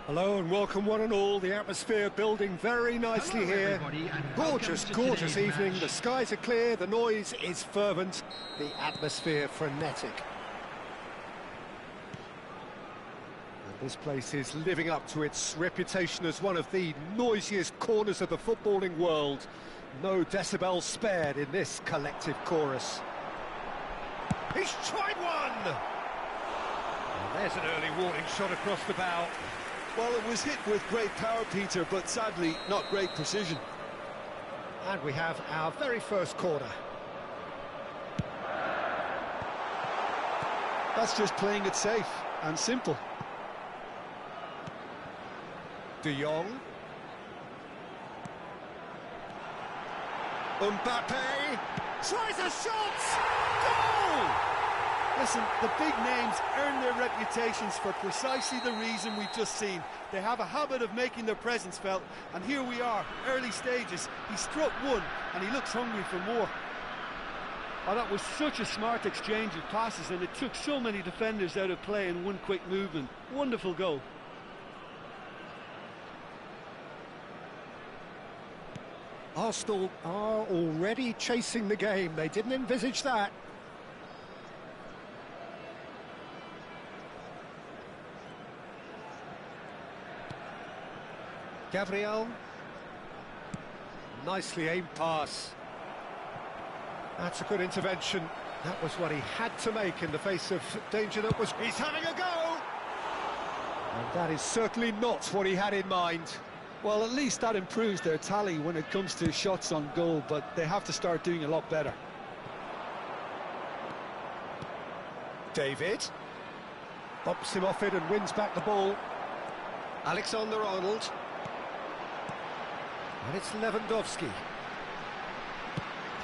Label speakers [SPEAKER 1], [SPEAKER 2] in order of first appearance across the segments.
[SPEAKER 1] Hello and welcome one and all. The atmosphere building very nicely here. Gorgeous evening. The skies are clear, the noise is fervent, the atmosphere frenetic. And this place is living up to its reputation as one of the noisiest corners of the footballing world. No decibels spared in this collective chorus. He's tried one! And there's an early warning shot across the bow.
[SPEAKER 2] Well, it was hit with great power, Peter, but sadly not great precision.
[SPEAKER 1] And we have our very first corner.
[SPEAKER 2] That's just playing it safe and simple.
[SPEAKER 1] De Jong. Mbappe tries a shot! Goal!
[SPEAKER 2] Listen, the big names earn their reputations for precisely the reason we've just seen. They have a habit of making their presence felt, and here we are, early stages. He struck one, and he looks hungry for more. Oh, that was such a smart exchange of passes, and it took so many defenders out of play in one quick movement. Wonderful goal.
[SPEAKER 1] Arsenal are already chasing the game. They didn't envisage that. Gabriel. Nicely aimed pass. That's a good intervention. That was what he had to make in the face of danger that was... He's having a go! And that is certainly not what he had in mind.
[SPEAKER 2] Well, at least that improves their tally when it comes to shots on goal, but they have to start doing a lot better.
[SPEAKER 1] David. Bumps him off it and wins back the ball. Alexander-Arnold. And it's Lewandowski.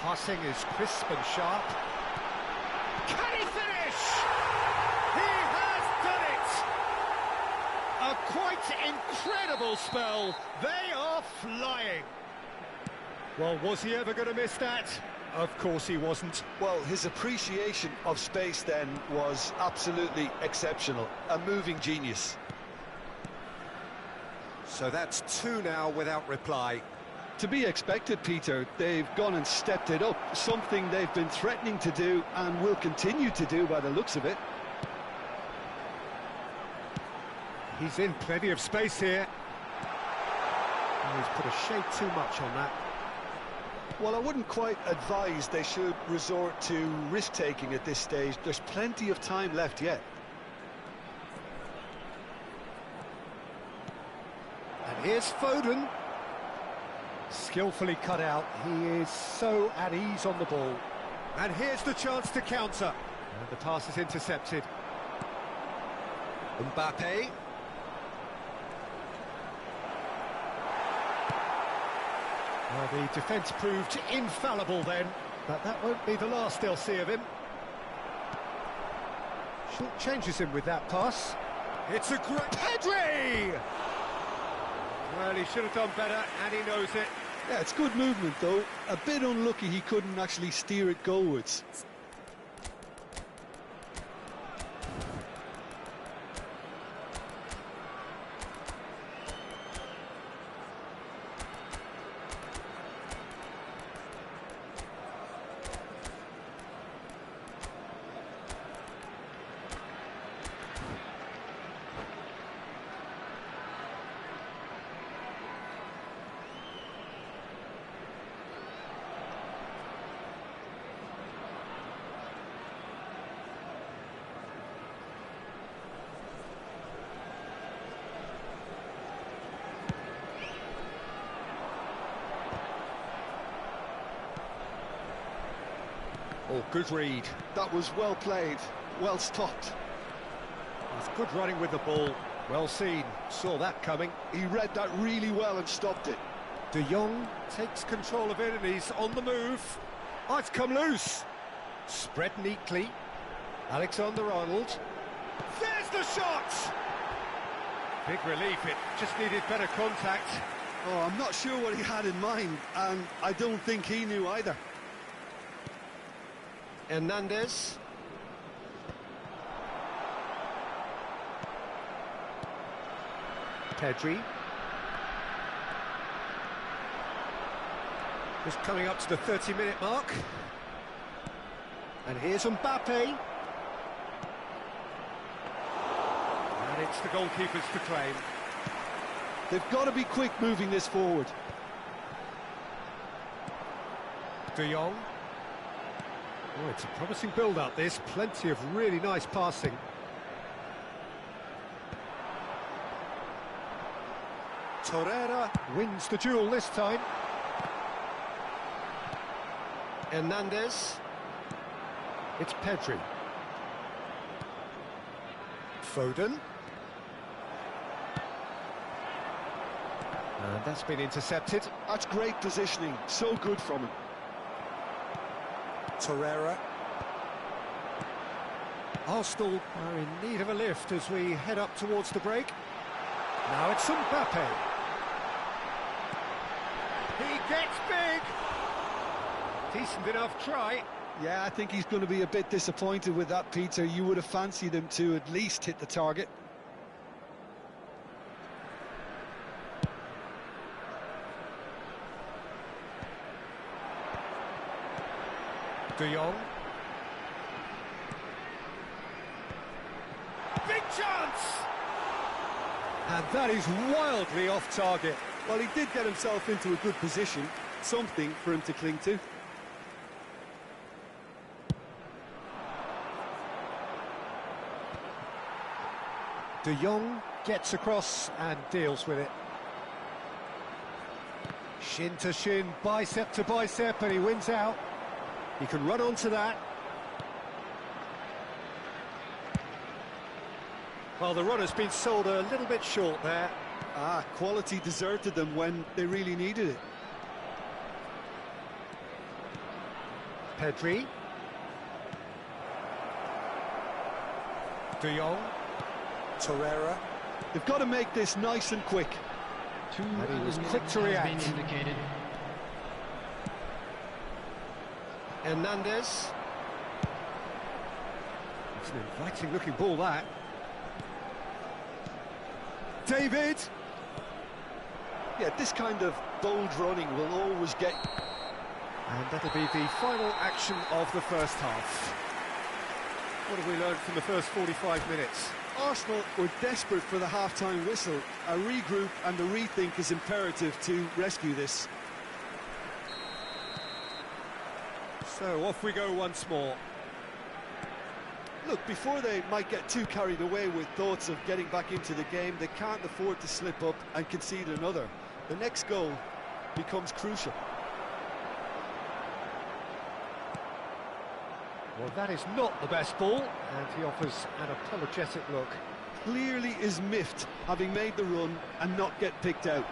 [SPEAKER 1] Passing is crisp and sharp. Can he finish? He has done it! A quite incredible spell. They are flying. Well, was he ever going to miss that? Of course he wasn't.
[SPEAKER 2] Well, his appreciation of space then was absolutely exceptional. A moving genius.
[SPEAKER 1] So that's two now without reply.
[SPEAKER 2] To be expected, Peter. They've gone and stepped it up, something they've been threatening to do and will continue to do by the looks of it.
[SPEAKER 1] He's in plenty of space here. Oh, he's put a shade too much on that.
[SPEAKER 2] Well, I wouldn't quite advise they should resort to risk-taking at this stage. There's plenty of time left yet.
[SPEAKER 1] And here's Foden. Skillfully cut out. He is so at ease on the ball. And here's the chance to counter. And the pass is intercepted. Mbappe. Well, the defence proved infallible then, but that won't be the last they'll see of him. Short changes him with that pass. It's a great... Pedri! Well, he should have done better, and he knows it.
[SPEAKER 2] Yeah, it's good movement, though. A bit unlucky he couldn't actually steer it goalwards.
[SPEAKER 1] Oh, good read.
[SPEAKER 2] That was well played, well stopped.
[SPEAKER 1] It's good running with the ball. Well seen. Saw that coming.
[SPEAKER 2] He read that really well and stopped it.
[SPEAKER 1] De Jong takes control of it and he's on the move. Oh, it's come loose. Spread neatly. Alexander-Arnold. There's the shot! Big relief. It just needed better contact.
[SPEAKER 2] Oh, I'm not sure what he had in mind, and I don't think he knew either.
[SPEAKER 1] Hernandez. Pedri. Just coming up to the 30-minute mark. And here's Mbappe. And it's the goalkeepers to claim.
[SPEAKER 2] They've got to be quick moving this forward.
[SPEAKER 1] De Jong. Oh, it's a promising build-up, this. Plenty of really nice passing. Torreira wins the duel this time. Hernandez. It's Pedri. Foden. And that's been intercepted.
[SPEAKER 2] That's great positioning, so good from him.
[SPEAKER 1] Torreira. Arsenal are in need of a lift as we head up towards the break. Now it's Mbappe. He gets big. Decent enough try.
[SPEAKER 2] Yeah, I think he's going to be a bit disappointed with that, Peter. You would have fancied him to at least hit the target.
[SPEAKER 1] De Jong. Big chance! And that is wildly off target.
[SPEAKER 2] Well, he did get himself into a good position. Something for him to cling to.
[SPEAKER 1] De Jong gets across and deals with it. Shin to shin, bicep to bicep, and he wins out. He can run onto that. Well, the run has been sold a little bit short there.
[SPEAKER 2] Quality deserted them when they really needed it.
[SPEAKER 1] Pedri. De Jong. Torreira.
[SPEAKER 2] They've got to make this nice and quick.
[SPEAKER 1] And he was quick to react. Hernandez. It's an inviting looking ball, that. David.
[SPEAKER 2] Yeah, this kind of bold running will always get...
[SPEAKER 1] And that'll be the final action of the first half. What have we learned from the first 45 minutes?
[SPEAKER 2] Arsenal were desperate for the half-time whistle. A regroup and a rethink is imperative to rescue this.
[SPEAKER 1] So off we go once more.
[SPEAKER 2] Look, before they might get too carried away with thoughts of getting back into the game, they can't afford to slip up and concede another. The next goal becomes crucial.
[SPEAKER 1] Well, that is not the best ball, and he offers an apologetic look.
[SPEAKER 2] Clearly is miffed, having made the run and not get picked out.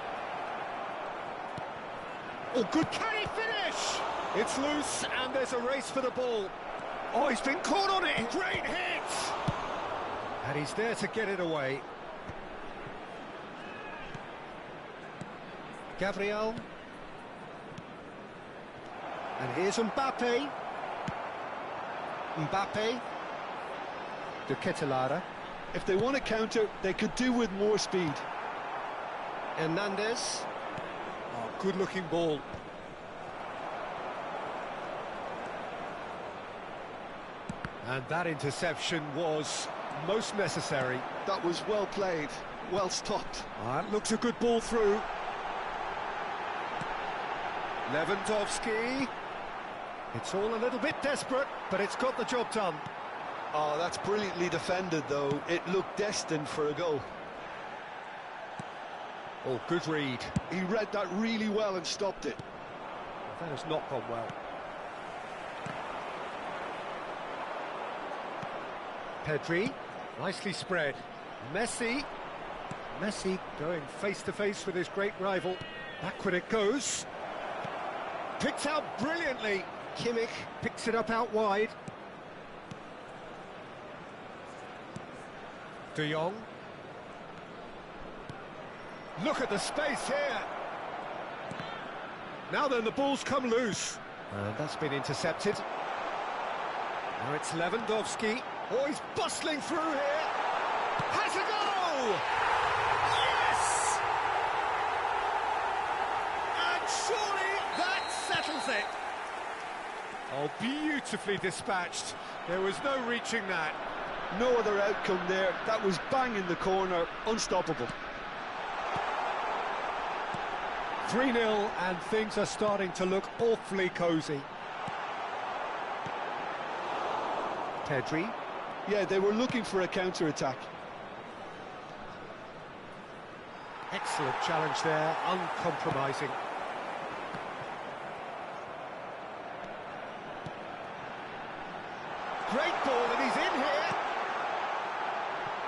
[SPEAKER 1] Oh, good, can he finish? It's loose, and there's a race for the ball. Oh, he's been caught on it, great hit! And he's there to get it away. Gabriel. And here's Mbappe. Mbappe. De Ketelaere.
[SPEAKER 2] If they want to counter, they could do with more speed.
[SPEAKER 1] Hernandez. Oh, good-looking ball. And that interception was most necessary.
[SPEAKER 2] That was well played, well stopped.
[SPEAKER 1] That looks a good ball through. Lewandowski. It's all a little bit desperate, but it's got the job done.
[SPEAKER 2] Oh, that's brilliantly defended, though. It looked destined for a goal.
[SPEAKER 1] Oh, good read.
[SPEAKER 2] He read that really well and stopped it.
[SPEAKER 1] That has not gone well. Pedri, nicely spread. Messi. Messi going face-to-face with his great rival. Backward it goes. Picked out brilliantly. Kimmich picks it up out wide. De Jong. Look at the space here. Now then, the ball's come loose. And that's been intercepted. Now it's Lewandowski. Oh, he's bustling through here. Has a goal! Yes! beautifully dispatched. There was no reaching that.
[SPEAKER 2] No other outcome there. That was bang in the corner, unstoppable.
[SPEAKER 1] 3-0 and things are starting to look awfully cosy. Pedri.
[SPEAKER 2] Yeah, they were looking for a counter-attack.
[SPEAKER 1] Excellent challenge there, uncompromising. Great ball, and he's in here.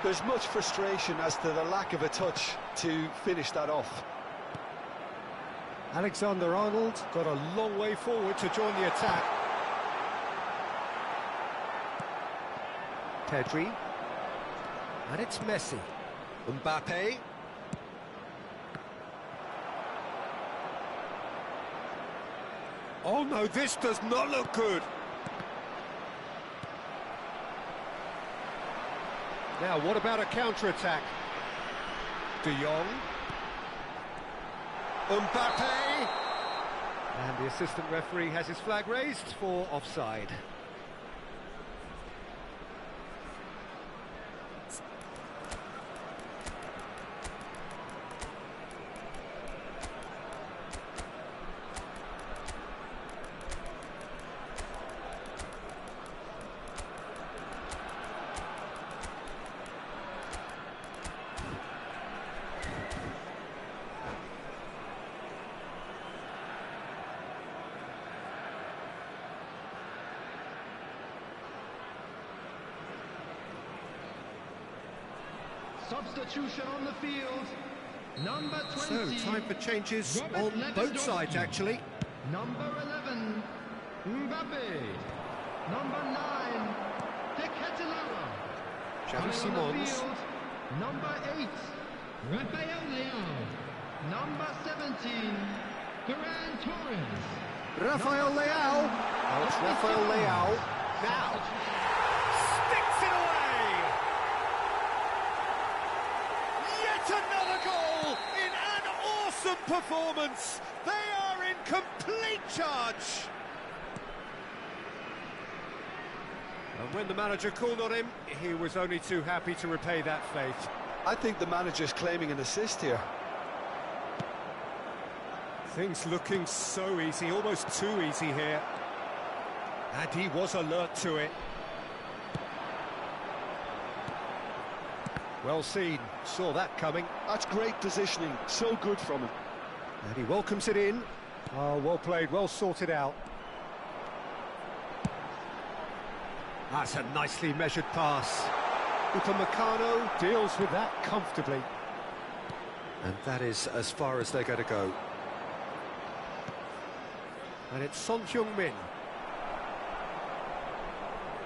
[SPEAKER 2] There's much frustration as to the lack of a touch to finish that off.
[SPEAKER 1] Alexander-Arnold got a long way forward to join the attack. Pedri. And it's Messi. Mbappe. Oh no, this does not look good. Now, what about a counter-attack? De Jong. Mbappe! And the assistant referee has his flag raised for offside.
[SPEAKER 3] Substitution on the field. Number 20.
[SPEAKER 1] So, time for changes
[SPEAKER 3] Robert
[SPEAKER 1] on both sides, actually.
[SPEAKER 3] Number 11, Mbappe. Number 9, De Ketelaere.
[SPEAKER 1] Xavi Simons.
[SPEAKER 3] Number 8, Rafael Leao. Number 17, Ferran Torres.
[SPEAKER 1] Rafael Leao. Oh, it's Rafael Leao. Now. Sticks it away. Yet another goal in an awesome performance. They are in complete charge. And when the manager called on him, he was only too happy to repay that faith.
[SPEAKER 2] I think the manager's claiming an assist here.
[SPEAKER 1] Things looking so easy, almost too easy here. And he was alert to it. Well seen, saw that coming.
[SPEAKER 2] That's great positioning, so good from him.
[SPEAKER 1] And he welcomes it in. Oh, well played, well sorted out. That's a nicely measured pass. Upamecano deals with that comfortably. And that is as far as they're going to go. And it's Son Heung-min.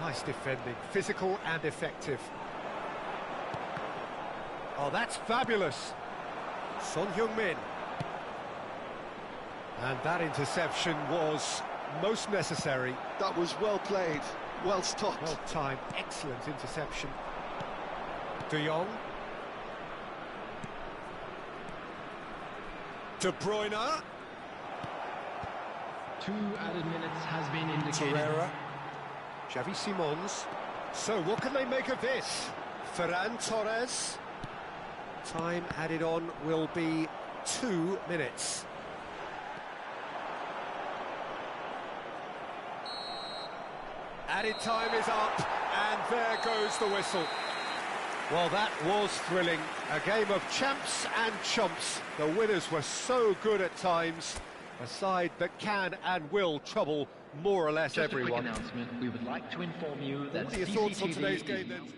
[SPEAKER 1] Nice defending, physical and effective. Oh, that's fabulous. Son Heung-min. And that interception was most necessary.
[SPEAKER 2] That was well played, well stopped.
[SPEAKER 1] Well timed, excellent interception. De Jong. De Bruyne.
[SPEAKER 3] 2 added minutes has been indicated.
[SPEAKER 1] Torreira. Xavi Simons. So what can they make of this? Ferran Torres. Time added on will be 2 minutes. Added time is up, and there goes the whistle. Well, that was thrilling. A game of champs and chumps. The winners were so good at times. A side that can and will trouble more or less everyone.
[SPEAKER 3] Just a quick announcement. We would like to inform you that
[SPEAKER 1] What are your thoughts on
[SPEAKER 3] CCTV
[SPEAKER 1] today's
[SPEAKER 3] is
[SPEAKER 1] game then?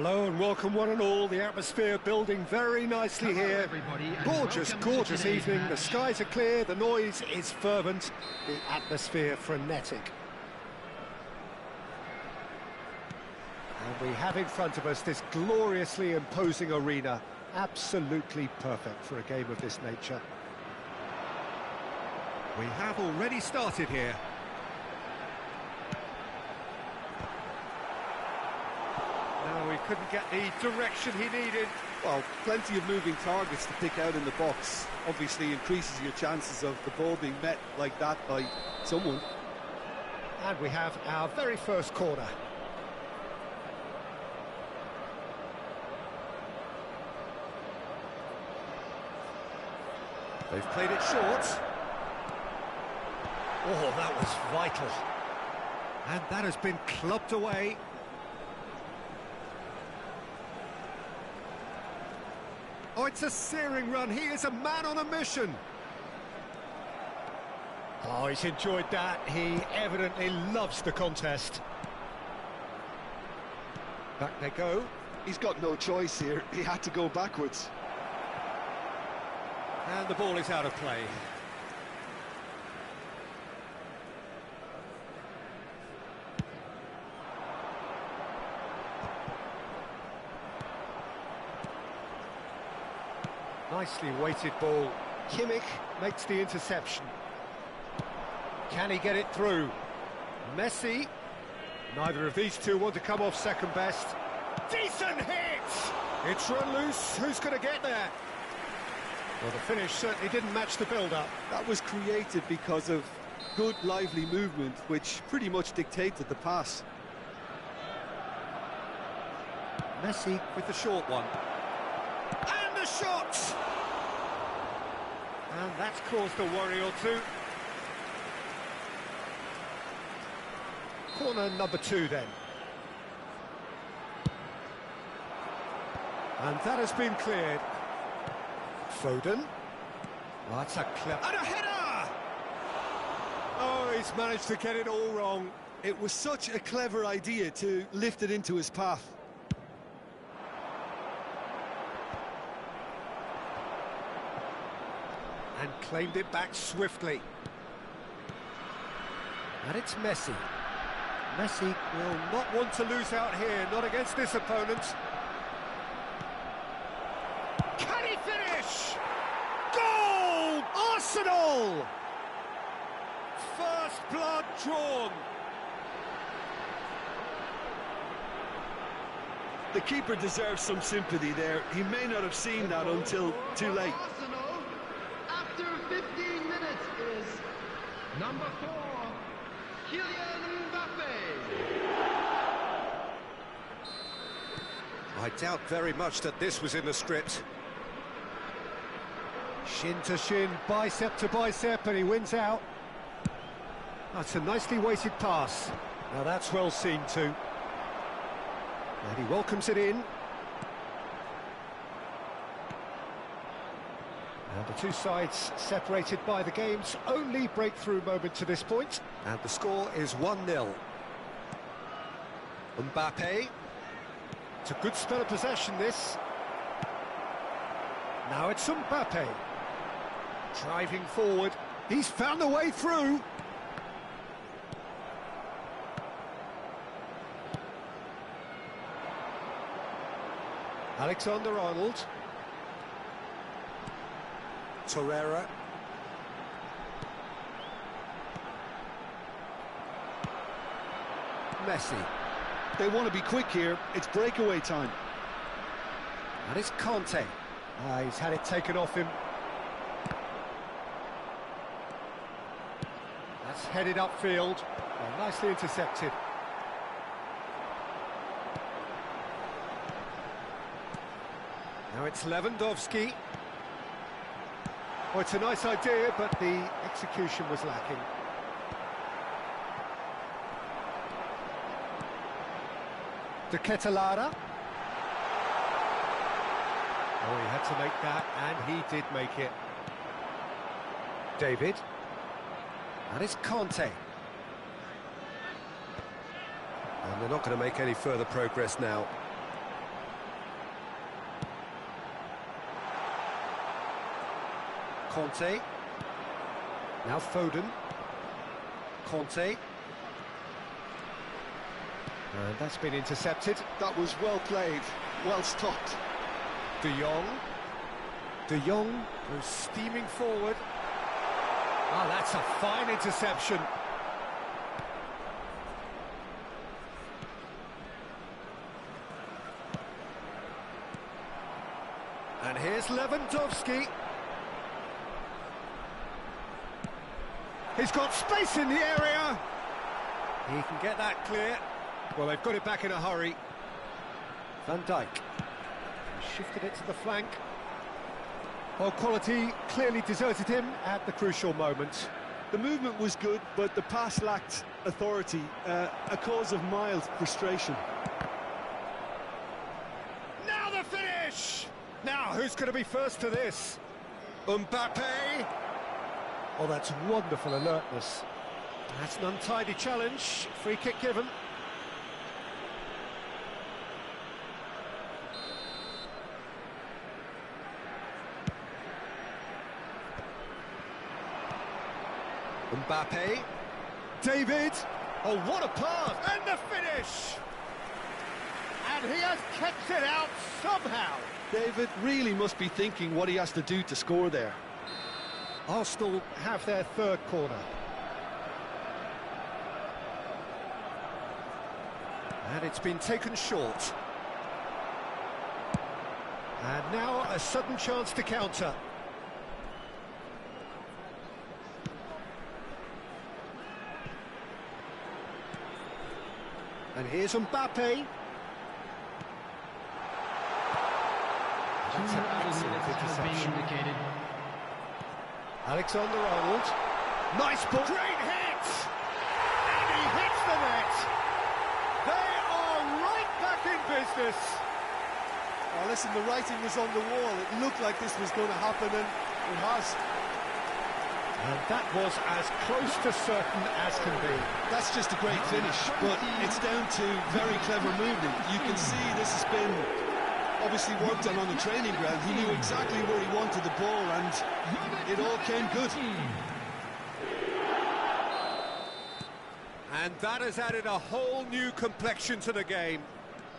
[SPEAKER 1] Hello and welcome one and all. The atmosphere building very nicely
[SPEAKER 3] Hello,
[SPEAKER 1] here.
[SPEAKER 3] everybody, and
[SPEAKER 1] Gorgeous,
[SPEAKER 3] welcome to
[SPEAKER 1] gorgeous
[SPEAKER 3] today's
[SPEAKER 1] evening. The
[SPEAKER 3] match.
[SPEAKER 1] skies are clear, the noise is fervent, the atmosphere frenetic. And we have in front of us this gloriously imposing arena. Absolutely perfect for a game of this nature. We have already started here. No, he couldn't get the direction he needed.
[SPEAKER 2] Well, plenty of moving targets to pick out in the box. Obviously increases your chances of the ball being met like that by someone.
[SPEAKER 1] And we have our very first corner. They've played it short. Oh, that was vital. And that has been clubbed away. Oh, it's a searing run. He is a man on a mission. Oh, he's enjoyed that. He evidently loves the contest. Back they go.
[SPEAKER 2] He's got no choice here. He had to go backwards.
[SPEAKER 1] And the ball is out of play. Nicely weighted ball. Kimmich makes the interception. Can he get it through? Messi. Neither of these two want to come off second best. Decent hit! It's run loose. Who's going to get there? Well, the finish certainly didn't match the build-up.
[SPEAKER 2] That was created because of good, lively movement, which pretty much dictated the pass.
[SPEAKER 1] Messi with the short one. And the shot! And that's caused a worry or two. Corner number 2 then. And that has been cleared. Foden. Oh, that's a clever... And a header! Oh, he's managed to get it all wrong.
[SPEAKER 2] It was such a clever idea to lift it into his path.
[SPEAKER 1] And claimed it back swiftly. And it's Messi. Messi will not want to lose out here, not against this opponent. Can he finish? Goal! Arsenal! First blood drawn.
[SPEAKER 2] The keeper deserves some sympathy there. He may not have seen that until too late.
[SPEAKER 3] Arsenal, after 15 minutes, is number 4, Kylian Mbappe.
[SPEAKER 1] I doubt very much that this was in the script. Shin to shin, bicep to bicep, and he wins out. That's a nicely weighted pass. Now that's well seen too. And he welcomes it in. And the two sides separated by the game's only breakthrough moment to this point. And the score is 1-0. Mbappe. It's a good spell of possession, this. Now it's Mbappe. Driving forward. He's found the way through. Alexander-Arnold. Torreira. Messi.
[SPEAKER 2] They want to be quick here. It's breakaway time.
[SPEAKER 1] And it's Conte. He's had it taken off him. That's headed upfield. Well, nicely intercepted. Now it's Lewandowski. Oh, it's a nice idea, but the execution was lacking. De Ketelaere. Oh, he had to make that, and he did make it. David. And it's Conte. And they're not going to make any further progress now. Conte. Now Foden. Conte. And that's been intercepted.
[SPEAKER 2] That was well played, well stopped.
[SPEAKER 1] De Jong. De Jong goes steaming forward. Ah, that's a fine interception. And here's Lewandowski. He's got space in the area. He can get that clear. Well, they've got it back in a hurry. Van Dijk. Shifted it to the flank. Well, quality clearly deserted him at the crucial moment.
[SPEAKER 2] The movement was good, but the pass lacked authority, a cause of mild frustration.
[SPEAKER 1] Now the finish! Now, who's going to be first to this? Mbappe! Oh, that's wonderful alertness. That's an untidy challenge. Free kick given. Mbappe. David. Oh, what a pass! And the finish! And he has kept it out somehow.
[SPEAKER 2] David really must be thinking what he has to do to score there.
[SPEAKER 1] Arsenal have their third corner. And it's been taken short. And now a sudden chance to counter. And here's Mbappe. That's an excellent interception. Alexander-Arnold. Nice ball. Great hit! And he hits the net. They are right back in business.
[SPEAKER 2] Oh, listen, the writing was on the wall. It looked like this was going to happen, and it has.
[SPEAKER 1] And that was as close to certain as can be.
[SPEAKER 2] That's just a great finish, but it's down to very clever movement. You can see this has been obviously worked on the training ground. He knew exactly where he wanted the ball, and it all came good.
[SPEAKER 1] And that has added a whole new complexion to the game.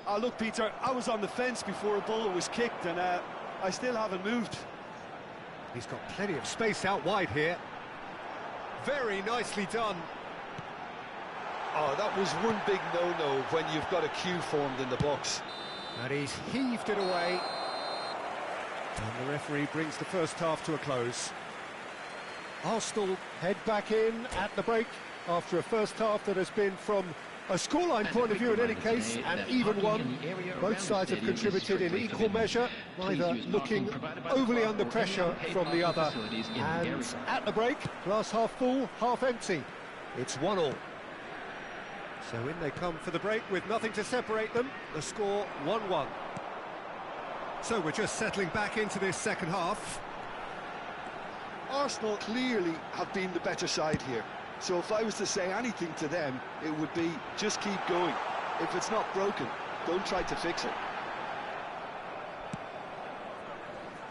[SPEAKER 2] Oh, look, Peter, I was on the fence before a ball was kicked, and I still haven't moved.
[SPEAKER 1] He's got plenty of space out wide here. Very nicely done.
[SPEAKER 2] Oh, that was one big no-no when you've got a queue formed in the box.
[SPEAKER 1] And he's heaved it away. And the referee brings the first half to a close. Arsenal head back in at the break after a first half that has been, from a scoreline point of view in any case, an even one. Both sides have contributed in equal measure, neither looking overly under pressure from the other. And at the break, glass half full, half empty. It's 1-1. So in they come for the break with nothing to separate them. The score 1-1. So we're just settling back into this second half.
[SPEAKER 2] Arsenal clearly have been the better side here. So if I was to say anything to them, it would be just keep going. If it's not broken, don't try to fix it.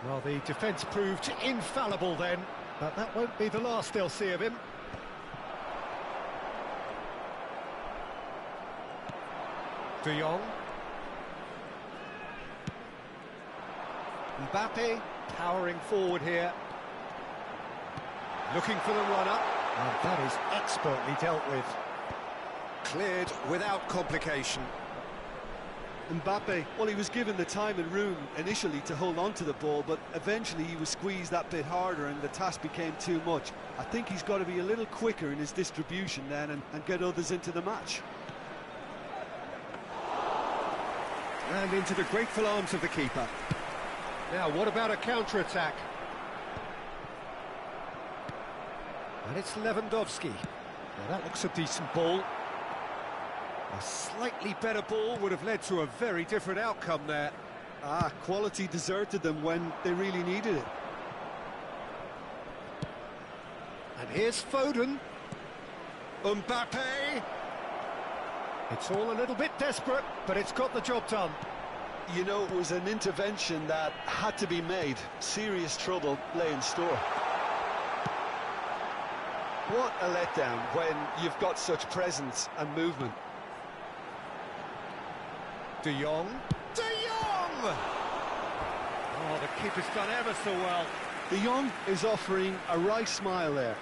[SPEAKER 1] Well, the defence proved infallible then, but that won't be the last they'll see of him. De Jong. Mbappe powering forward here. Looking for the runner. And that is expertly dealt with. Cleared without complication.
[SPEAKER 2] Mbappe, well, he was given the time and room initially to hold on to the ball, but eventually he was squeezed that bit harder and the task became too much. I think he's got to be a little quicker in his distribution then and get others into the match.
[SPEAKER 1] And into the grateful arms of the keeper. Now, what about a counter-attack? And it's Lewandowski. Now, that looks a decent ball. A slightly better ball would have led to a very different outcome there.
[SPEAKER 2] Ah, quality deserted them when they really needed it.
[SPEAKER 1] And here's Foden. Mbappe. It's all a little bit desperate, but it's got the job done.
[SPEAKER 2] You know, it was an intervention that had to be made. Serious trouble lay in store. What a letdown when you've got such presence and movement.
[SPEAKER 1] De Jong. De Jong! Oh, the keeper's done ever so well.
[SPEAKER 2] De Jong is offering a wry smile there.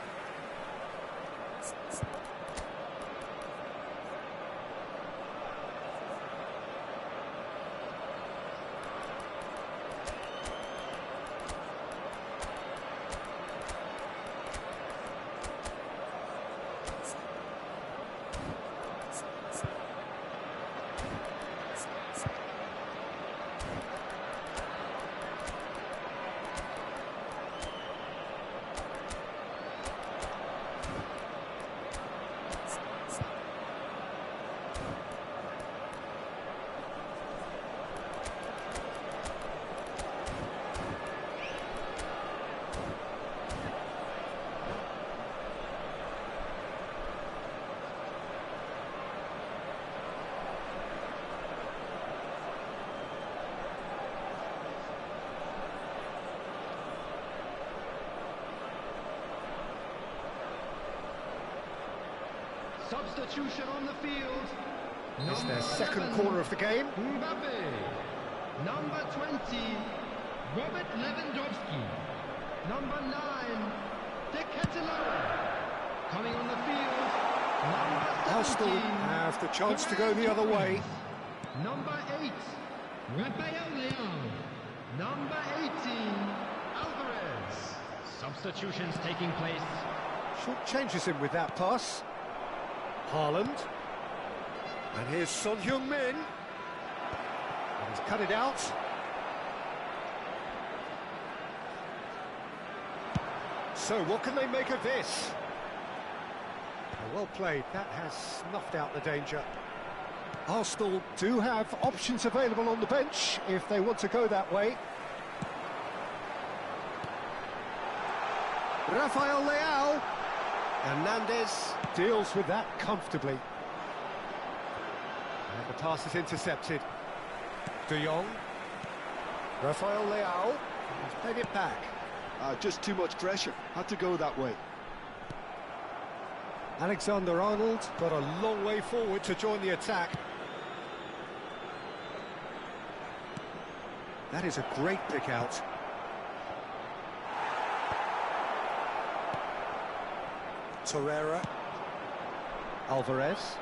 [SPEAKER 3] Substitution on the field.
[SPEAKER 1] It's their
[SPEAKER 3] Number
[SPEAKER 1] second
[SPEAKER 3] 7,
[SPEAKER 1] corner of the game.
[SPEAKER 3] Mbappe. Number 20, Robert Lewandowski. Number 9, De Ketelaere. Coming on the field, number
[SPEAKER 1] Arsenal
[SPEAKER 3] 17,
[SPEAKER 1] have the chance to go the other way.
[SPEAKER 3] Number 8, Rafael Leão. Number 18, Alvarez. Substitutions taking place.
[SPEAKER 1] Short changes him with that pass. Haaland. And here's Son Heung-min. And he's cut it out. So what can they make of this? Well played. That has snuffed out the danger. Arsenal do have options available on the bench if they want to go that way. Rafael Leão. Hernandez deals with that comfortably. And the pass is intercepted. De Jong. Rafael Leão. He's played it back.
[SPEAKER 2] Just too much pressure. Had to go that way.
[SPEAKER 1] Alexander-Arnold got a long way forward to join the attack. That is a great pick out. Torreira. Alvarez.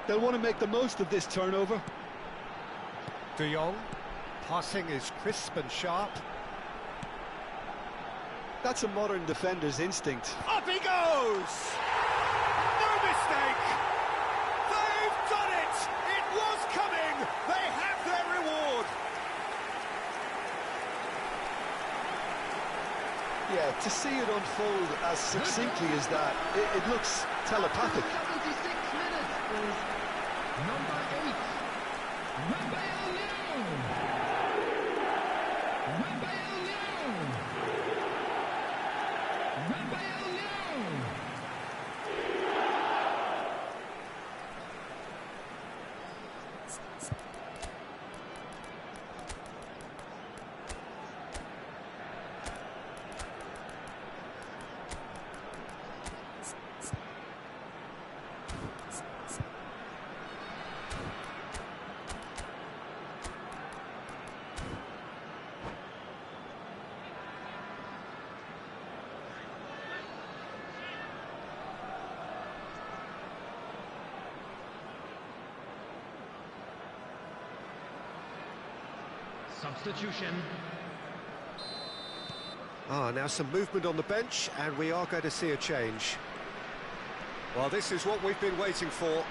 [SPEAKER 2] They'll want to make the most of this turnover.
[SPEAKER 1] De Jong. Passing is crisp and sharp.
[SPEAKER 2] That's a modern defender's instinct.
[SPEAKER 1] Up he goes! No mistake! They've done it! It was coming! They have their reward!
[SPEAKER 2] Yeah, to see it unfold as succinctly as that, it looks telepathic.
[SPEAKER 3] 76 minutes is number 8, Rafael Leão. Rafael Leão. Rafael Leão. Substitution.
[SPEAKER 1] Now some movement on the bench, and we are going to see a change. Well, this is what we've been waiting for.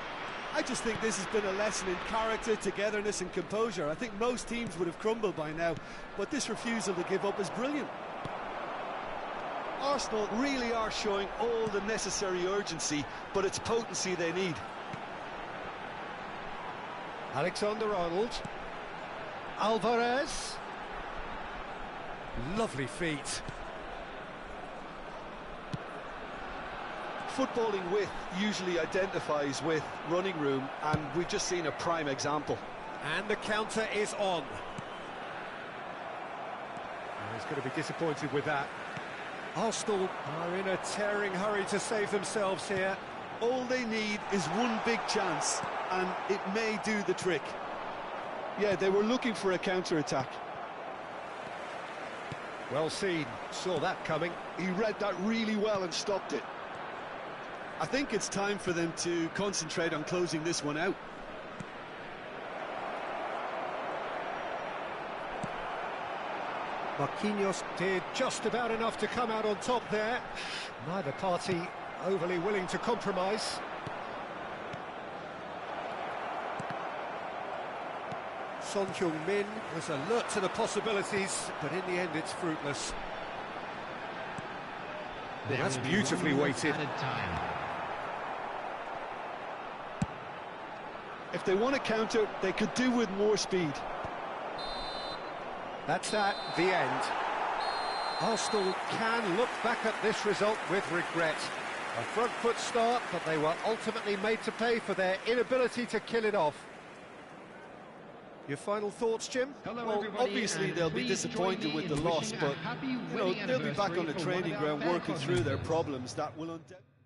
[SPEAKER 2] I just think this has been a lesson in character, togetherness and composure. I think most teams would have crumbled by now, but this refusal to give up is brilliant. Arsenal really are showing all the necessary urgency, but it's potency they need.
[SPEAKER 1] Alexander-Arnold. Alvarez. Lovely feet.
[SPEAKER 2] Footballing width usually identifies with running room, and we've just seen a prime example.
[SPEAKER 1] And the counter is on. He's going to be disappointed with that. Arsenal are in a tearing hurry to save themselves here.
[SPEAKER 2] All they need is one big chance, and it may do the trick. Yeah, they were looking for a counter-attack.
[SPEAKER 1] Well seen, saw that coming.
[SPEAKER 2] He read that really well and stopped it. I think it's time for them to concentrate on closing this one out.
[SPEAKER 1] Marquinhos did just about enough to come out on top there. Neither party overly willing to compromise. Son Heung-min was alert to the possibilities, but in the end it's fruitless.
[SPEAKER 3] There
[SPEAKER 1] That's
[SPEAKER 3] will be
[SPEAKER 1] beautifully
[SPEAKER 3] 1 minute
[SPEAKER 1] weighted.
[SPEAKER 3] added time.
[SPEAKER 2] If they want to counter, they could do with more speed.
[SPEAKER 1] That's at the end. Arsenal can look back at this result with regret. A front foot start, but they were ultimately made to pay for their inability to kill it off. Your final thoughts, Jim?
[SPEAKER 3] Hello,
[SPEAKER 2] Well,
[SPEAKER 3] everybody,
[SPEAKER 2] obviously
[SPEAKER 3] and
[SPEAKER 2] they'll be
[SPEAKER 3] please join
[SPEAKER 2] disappointed
[SPEAKER 3] me
[SPEAKER 2] with the
[SPEAKER 3] in
[SPEAKER 2] loss,
[SPEAKER 3] wishing a
[SPEAKER 2] but
[SPEAKER 3] happy
[SPEAKER 2] you know,
[SPEAKER 3] wedding
[SPEAKER 2] they'll be back on the
[SPEAKER 3] anniversary for one
[SPEAKER 2] training
[SPEAKER 3] of our
[SPEAKER 2] ground
[SPEAKER 3] fan
[SPEAKER 2] working through their
[SPEAKER 3] commentators.
[SPEAKER 2] problems. That will undoubtedly...